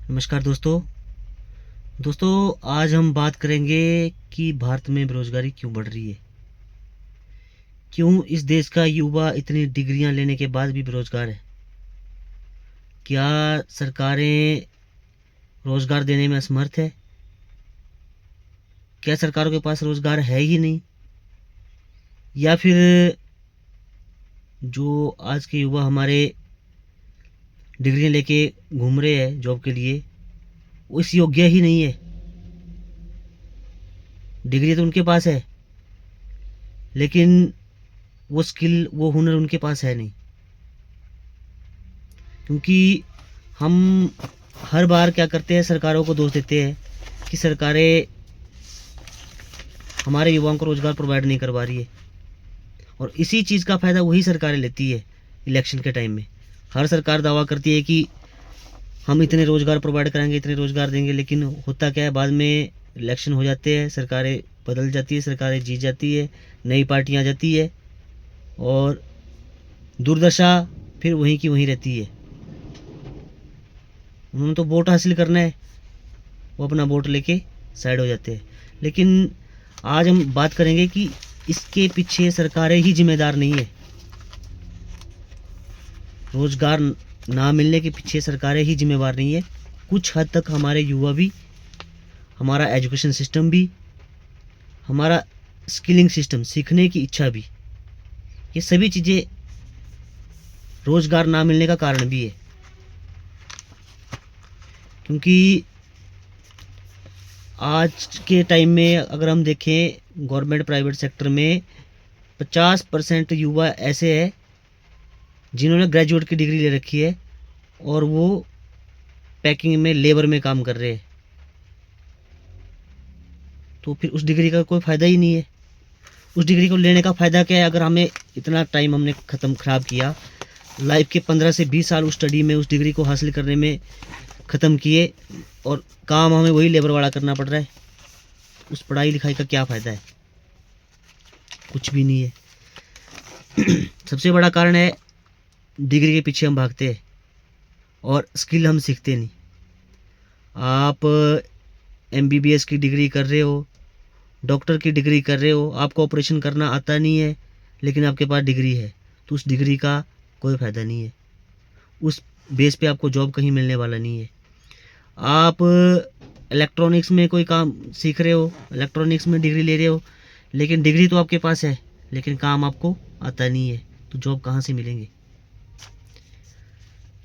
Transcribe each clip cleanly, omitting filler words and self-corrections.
नमस्कार दोस्तों। आज हम बात करेंगे कि भारत में बेरोजगारी क्यों बढ़ रही है। क्यों इस देश का युवा इतनी डिग्रियां लेने के बाद भी बेरोजगार है। क्या सरकारें रोजगार देने में असमर्थ है। क्या सरकारों के पास रोजगार है ही नहीं, या फिर जो आज के युवा हमारे डिग्रियां लेके घूम रहे हैं जॉब के लिए, वो इस योग्य ही नहीं है। डिग्री तो उनके पास है, लेकिन वो स्किल, वो हुनर उनके पास है नहीं। क्योंकि हम हर बार क्या करते हैं, सरकारों को दोष देते हैं कि सरकारें हमारे युवाओं को रोज़गार प्रोवाइड नहीं करवा रही है, और इसी चीज़ का फ़ायदा वही सरकारें लेती है। इलेक्शन के टाइम में हर सरकार दावा करती है कि हम इतने रोज़गार प्रोवाइड कराएंगे, इतने रोज़गार देंगे, लेकिन होता क्या है, बाद में इलेक्शन हो जाते हैं, सरकारें बदल जाती है, सरकारें जीत जाती है, नई पार्टियाँ आ जाती है, और दुर्दशा फिर वहीं की वहीं रहती है। उन्होंने तो वोट हासिल करना है, वो अपना वोट लेके साइड हो जाते हैं। लेकिन आज हम बात करेंगे कि इसके पीछे सरकारें ही जिम्मेदार नहीं है। रोजगार ना मिलने के पीछे सरकारें ही जिम्मेवार नहीं है। कुछ हद तक हमारे युवा भी, हमारा एजुकेशन सिस्टम भी, हमारा स्किलिंग सिस्टम, सीखने की इच्छा भी, ये सभी चीज़ें रोजगार ना मिलने का कारण भी है। क्योंकि आज के टाइम में अगर हम देखें, गवर्नमेंट प्राइवेट सेक्टर में 50% युवा ऐसे हैं जिन्होंने ग्रेजुएट की डिग्री ले रखी है, और वो पैकिंग में, लेबर में काम कर रहे हैं। तो फिर उस डिग्री का कोई फ़ायदा ही नहीं है। उस डिग्री को लेने का फ़ायदा क्या है, अगर हमें इतना टाइम हमने ख़राब किया, लाइफ के 15 से 20 साल उस स्टडी में, उस डिग्री को हासिल करने में ख़त्म किए, और काम हमें वही लेबर वाला करना पड़ रहा है। उस पढ़ाई लिखाई का क्या फ़ायदा है? कुछ भी नहीं है। सबसे बड़ा कारण है, डिग्री के पीछे हम भागते हैं और स्किल हम सीखते नहीं। आप MBBS की डिग्री कर रहे हो, डॉक्टर की डिग्री कर रहे हो, आपको ऑपरेशन करना आता नहीं है, लेकिन आपके पास डिग्री है, तो उस डिग्री का कोई फ़ायदा नहीं है। उस बेस पे आपको जॉब कहीं मिलने वाला नहीं है। आप इलेक्ट्रॉनिक्स में कोई काम सीख रहे हो, इलेक्ट्रॉनिक्स में डिग्री ले रहे हो, लेकिन डिग्री तो आपके पास है, लेकिन काम आपको आता नहीं है, तो जॉब कहाँ से मिलेंगे?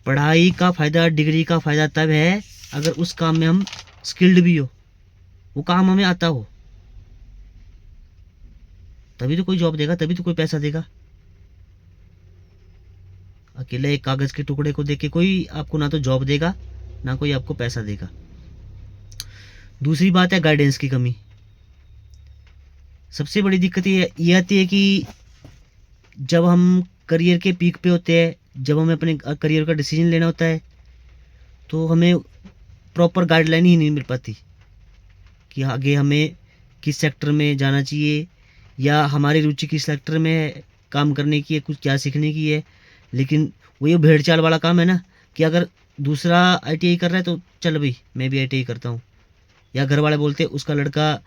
पढ़ाई का फ़ायदा, डिग्री का फ़ायदा तब है अगर उस काम में हम स्किल्ड भी हो, वो काम हमें आता हो, तभी तो कोई जॉब देगा, तभी तो कोई पैसा देगा। अकेले एक कागज़ के टुकड़े को देके कोई आपको ना तो जॉब देगा, ना कोई आपको पैसा देगा। दूसरी बात है गाइडेंस की कमी। सबसे बड़ी दिक्कत ये आती है कि जब हम करियर के पीक पे होते हैं, जब हमें अपने करियर का डिसीजन लेना होता है, तो हमें प्रॉपर गाइडलाइन ही नहीं मिल पाती कि आगे हमें किस सेक्टर में जाना चाहिए, या हमारी रुचि किस सेक्टर में है, काम करने की है, कुछ क्या सीखने की है। लेकिन वो ये भेड़ चाल वाला काम है ना, कि अगर दूसरा ITI कर रहा है तो चल भाई मैं भी ITI करता हूँ, या घर वाले बोलते हैं उसका लड़का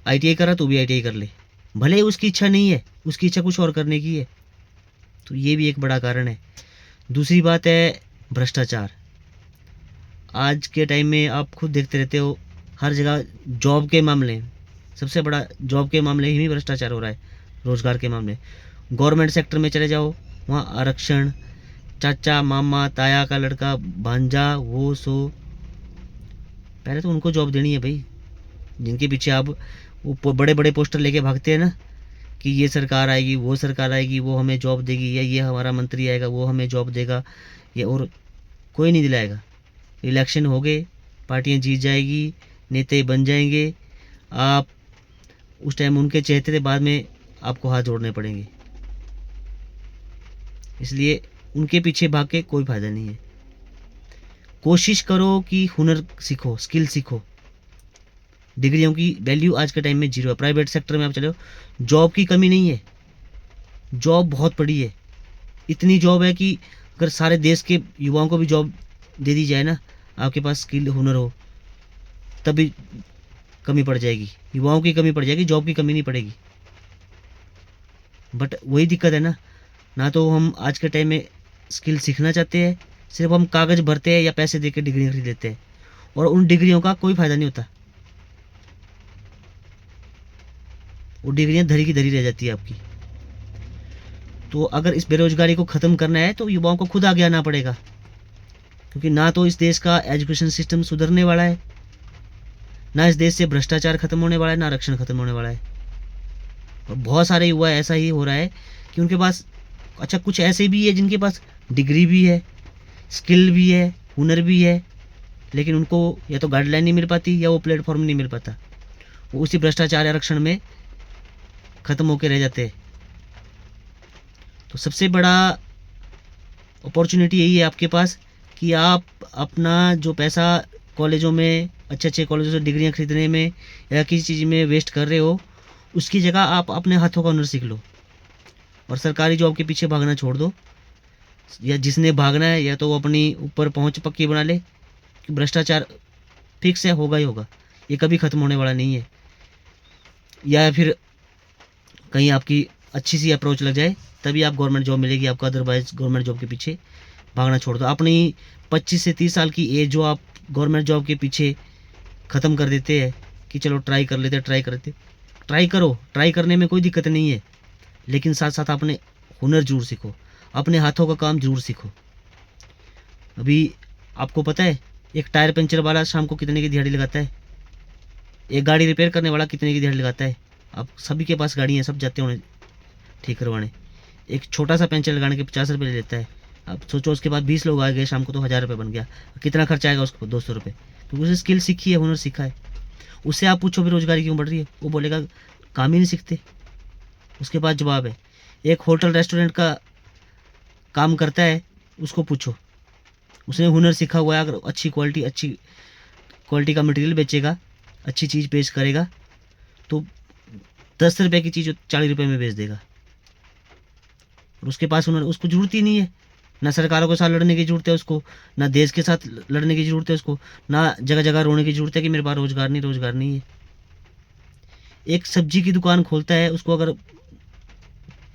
ITI कर रहा है तो भी ITI कर ले, भले ही उसकी इच्छा नहीं है, उसकी इच्छा कुछ और करने की है। तो ये भी एक बड़ा कारण है। दूसरी बात है भ्रष्टाचार। आज के टाइम में आप खुद देखते रहते हो, हर जगह जॉब के मामले, सबसे बड़ा जॉब के मामले ही भ्रष्टाचार हो रहा है। रोज़गार के मामले, गवर्नमेंट सेक्टर में चले जाओ, वहाँ आरक्षण, चाचा मामा ताया का लड़का भांजा, वो सो, पहले तो उनको जॉब देनी है भाई, जिनके पीछे आप वो बड़े बड़े पोस्टर लेके भागते हैं ना, कि ये सरकार आएगी, वो सरकार आएगी, वो हमें जॉब देगी, या ये हमारा मंत्री आएगा, वो हमें जॉब देगा, ये, और कोई नहीं दिलाएगा। इलेक्शन हो गए, पार्टियां जीत जाएगी, नेता बन जाएंगे, आप उस टाइम उनके चहेते थे, बाद में आपको हाथ जोड़ने पड़ेंगे। इसलिए उनके पीछे भाग के कोई फ़ायदा नहीं है। कोशिश करो कि हुनर सीखो, स्किल सीखो। डिग्रियों की वैल्यू आज के टाइम में जीरो है। प्राइवेट सेक्टर में आप चले, जॉब की कमी नहीं है, जॉब बहुत बड़ी है। इतनी जॉब है कि अगर सारे देश के युवाओं को भी जॉब दे दी जाए ना, आपके पास स्किल हुनर हो, तभी कमी पड़ जाएगी, युवाओं की कमी पड़ जाएगी, जॉब की कमी नहीं पड़ेगी। बट वही दिक्कत है ना, ना तो हम आज के टाइम में स्किल सीखना चाहते हैं, सिर्फ हम कागज़ भरते हैं या पैसे दे के डिग्री खरीद लेते हैं, और उन डिग्रियों का कोई फ़ायदा नहीं होता। वो डिग्रियां धरी की धरी रह जाती है आपकी। तो अगर इस बेरोजगारी को ख़त्म करना है तो युवाओं को खुद आगे आना पड़ेगा, क्योंकि ना तो इस देश का एजुकेशन सिस्टम सुधरने वाला है, ना इस देश से भ्रष्टाचार खत्म होने वाला है, ना आरक्षण खत्म होने वाला है। और बहुत सारे युवा ऐसा ही हो रहा है कि उनके पास, अच्छा कुछ ऐसे भी है जिनके पास डिग्री भी है, स्किल भी है, हुनर भी है, लेकिन उनको या तो गाइडलाइन नहीं मिल पाती या वो प्लेटफॉर्म नहीं मिल पाता, वो उसी भ्रष्टाचार आरक्षण में ख़त्म होकर रह जाते हैं। तो सबसे बड़ा अपॉर्चुनिटी यही है आपके पास कि आप अपना जो पैसा कॉलेजों में, अच्छे अच्छे कॉलेजों से डिग्रियां खरीदने में या किसी चीज़ में वेस्ट कर रहे हो, उसकी जगह आप अपने हाथों का हुनर सीख लो और सरकारी जॉब के पीछे भागना छोड़ दो। या जिसने भागना है या तो वो अपनी ऊपर पहुंच पक्की बना ले कि भ्रष्टाचार फिक्स है, होगा ही होगा, ये कभी ख़त्म होने वाला नहीं है। या फिर कहीं आपकी अच्छी सी अप्रोच लग जाए तभी आप गवर्नमेंट जॉब मिलेगी आपको, अदरवाइज गवर्नमेंट जॉब के पीछे भागना छोड़ दो। अपनी 25 से 30 साल की एज जो आप गवर्नमेंट जॉब के पीछे ख़त्म कर देते हैं कि चलो ट्राई कर लेते, ट्राई करो, ट्राई करने में कोई दिक्कत नहीं है, लेकिन साथ साथ अपने हुनर जरूर सीखो, अपने हाथों का काम जरूर सीखो। अभी आपको पता है एक टायर पंचर वाला शाम को कितने की दिहाड़ी लगाता है, एक गाड़ी रिपेयर करने वाला कितने की दिहाड़ी लगाता है। अब सभी के पास गाड़ी है, सब जाते हैं उन्हें ठीक करवाने, एक छोटा सा पंचर लगाने के 50 रुपये ले लेता है। अब सोचो उसके बाद 20 लोग आ गए शाम को तो 1000 रुपये बन गया, कितना खर्चा आएगा उसको, 200 रुपये, क्योंकि उसने स्किल सीखी है, हुनर सीखा है। उससे आप पूछो बेरोजगारी क्यों बढ़ रही है, वो बोलेगा काम ही नहीं सीखते। उसके पास जवाब है। एक होटल रेस्टोरेंट का काम करता है, उसको पूछो, उसने हुनर सीखा हुआ है, अगर अच्छी क्वालिटी का मटेरियल बेचेगा, अच्छी चीज़ पेश करेगा, तो 10 रुपये की चीज़ 40 रुपये में बेच देगा। और उसके पास हुनर, उसको ज़रूरत ही नहीं है, ना सरकारों के साथ लड़ने की ज़रूरत है उसको, ना देश के साथ लड़ने की ज़रूरत है उसको, ना जगह जगह रोने की ज़रूरत है कि मेरे पास रोज़गार नहीं है। एक सब्जी की दुकान खोलता है, उसको अगर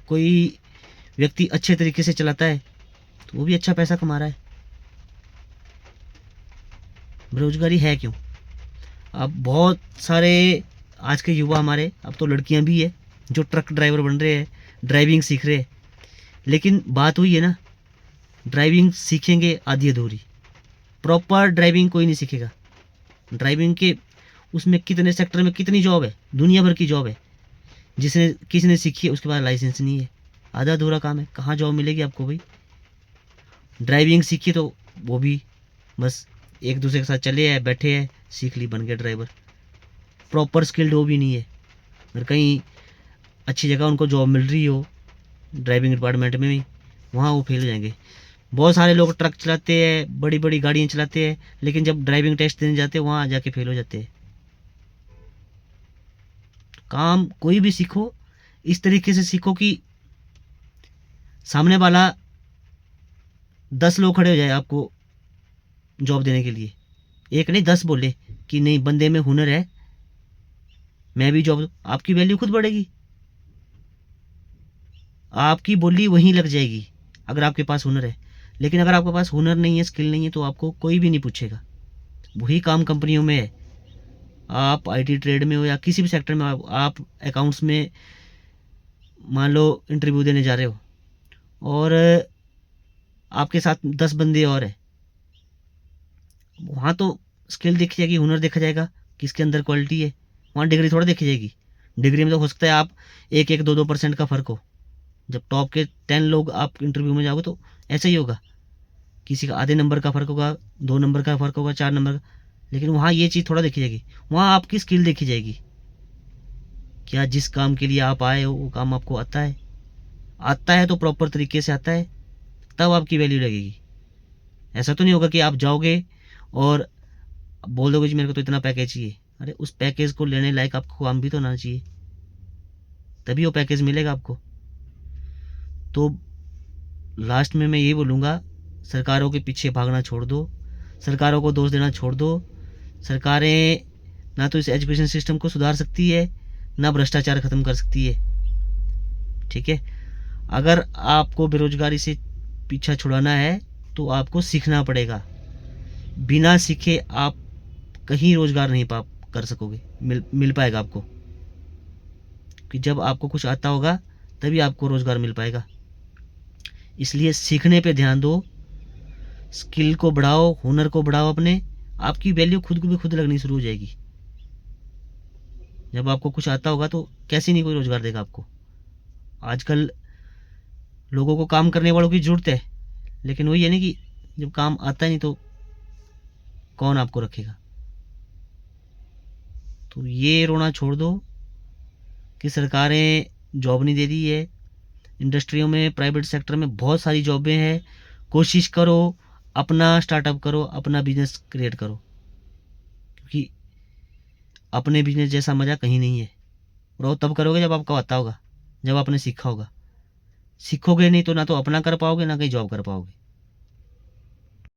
कोई व्यक्ति अच्छे तरीके से चलाता है तो वो भी अच्छा पैसा कमा रहा है। बेरोजगारी है क्यों? अब बहुत सारे आज के युवा हमारे, अब तो लड़कियां भी है जो ट्रक ड्राइवर बन रहे हैं, ड्राइविंग सीख रहे हैं, लेकिन बात हुई है ना, ड्राइविंग सीखेंगे आधी अधूरी, प्रॉपर ड्राइविंग कोई नहीं सीखेगा। ड्राइविंग के उसमें कितने सेक्टर में कितनी जॉब है, दुनिया भर की जॉब है, जिसने किसी ने सीखी है उसके पास लाइसेंस नहीं है, आधा अधूरा काम है, कहाँ जॉब मिलेगी आपको भाई। ड्राइविंग सीखी तो वो भी बस एक दूसरे के साथ चले हैं, बैठे हैं, सीख ली, बन गए ड्राइवर, प्रॉपर स्किल्ड वो भी नहीं है। अगर कहीं अच्छी जगह उनको जॉब मिल रही हो ड्राइविंग डिपार्टमेंट में भी, वहाँ वो फेल हो जाएंगे। बहुत सारे लोग ट्रक चलाते हैं, बड़ी बड़ी गाड़ियाँ चलाते हैं, लेकिन जब ड्राइविंग टेस्ट देने जाते हैं वहाँ जाके फेल हो जाते हैं। काम कोई भी सीखो इस तरीके से सीखो कि सामने वाला 10 लोग खड़े हो जाए आपको जॉब देने के लिए, एक नहीं 10 बोले कि नहीं बंदे में हुनर है, मैं भी जॉब, आपकी वैल्यू खुद बढ़ेगी, आपकी बोली वहीं लग जाएगी अगर आपके पास हुनर है। लेकिन अगर आपके पास हुनर नहीं है, स्किल नहीं है, तो आपको कोई भी नहीं पूछेगा। वही काम कंपनियों में है, आप आईटी ट्रेड में हो या किसी भी सेक्टर में, आप अकाउंट्स में मान लो इंटरव्यू देने जा रहे हो और आपके साथ 10 बंदे और हैं, वहाँ तो स्किल देखी जाएगी, हुनर देखा जाएगा, किसके अंदर क्वालिटी है, वहाँ डिग्री थोड़ा देखी जाएगी। डिग्री में तो हो सकता है आप 1-2% का फ़र्क हो, जब टॉप के 10 लोग आप इंटरव्यू में जाओगे तो ऐसा ही होगा, किसी का आधे नंबर का फ़र्क होगा, 2 नंबर का फ़र्क होगा, 4 नंबर का, लेकिन वहाँ ये चीज़ थोड़ा देखी जाएगी, वहाँ आपकी स्किल देखी जाएगी, क्या जिस काम के लिए आप आए हो वो काम आपको आता है तो प्रॉपर तरीके से आता है, तब आपकी वैल्यू लगेगी। ऐसा तो नहीं होगा कि आप जाओगे और बोल दोगे जी मेरे को तो इतना पैकेज चाहिए, अरे उस पैकेज को लेने लायक आपको काम भी तो होना चाहिए, तभी वो पैकेज मिलेगा आपको। तो लास्ट में मैं ये बोलूँगा, सरकारों के पीछे भागना छोड़ दो, सरकारों को दोष देना छोड़ दो। सरकारें ना तो इस एजुकेशन सिस्टम को सुधार सकती है, ना भ्रष्टाचार ख़त्म कर सकती है। ठीक है, अगर आपको बेरोजगारी से पीछा छुड़ाना है तो आपको सीखना पड़ेगा। बिना सीखे आप कहीं रोजगार नहीं पा कर सकोगे, मिल पाएगा आपको, कि जब आपको कुछ आता होगा तभी आपको रोजगार मिल पाएगा। इसलिए सीखने पे ध्यान दो, स्किल को बढ़ाओ, हुनर को बढ़ाओ अपने। आपकी वैल्यू खुद को भी खुद लगनी शुरू हो जाएगी। जब आपको कुछ आता होगा तो कैसे नहीं कोई रोजगार देगा आपको। आजकल लोगों को काम करने वालों की ज़रूरत है, लेकिन वही है ना कि जब काम आता ही नहीं तो कौन आपको रखेगा। तो ये रोना छोड़ दो कि सरकारें जॉब नहीं दे रही है। इंडस्ट्रियों में, प्राइवेट सेक्टर में बहुत सारी जॉबें हैं। कोशिश करो, अपना स्टार्टअप करो, अपना बिजनेस क्रिएट करो, क्योंकि अपने बिजनेस जैसा मज़ा कहीं नहीं है। और वो तब करोगे जब आपको आता होगा, जब आपने सीखा होगा। सीखोगे नहीं तो ना तो अपना कर पाओगे, ना कहीं जॉब कर पाओगे।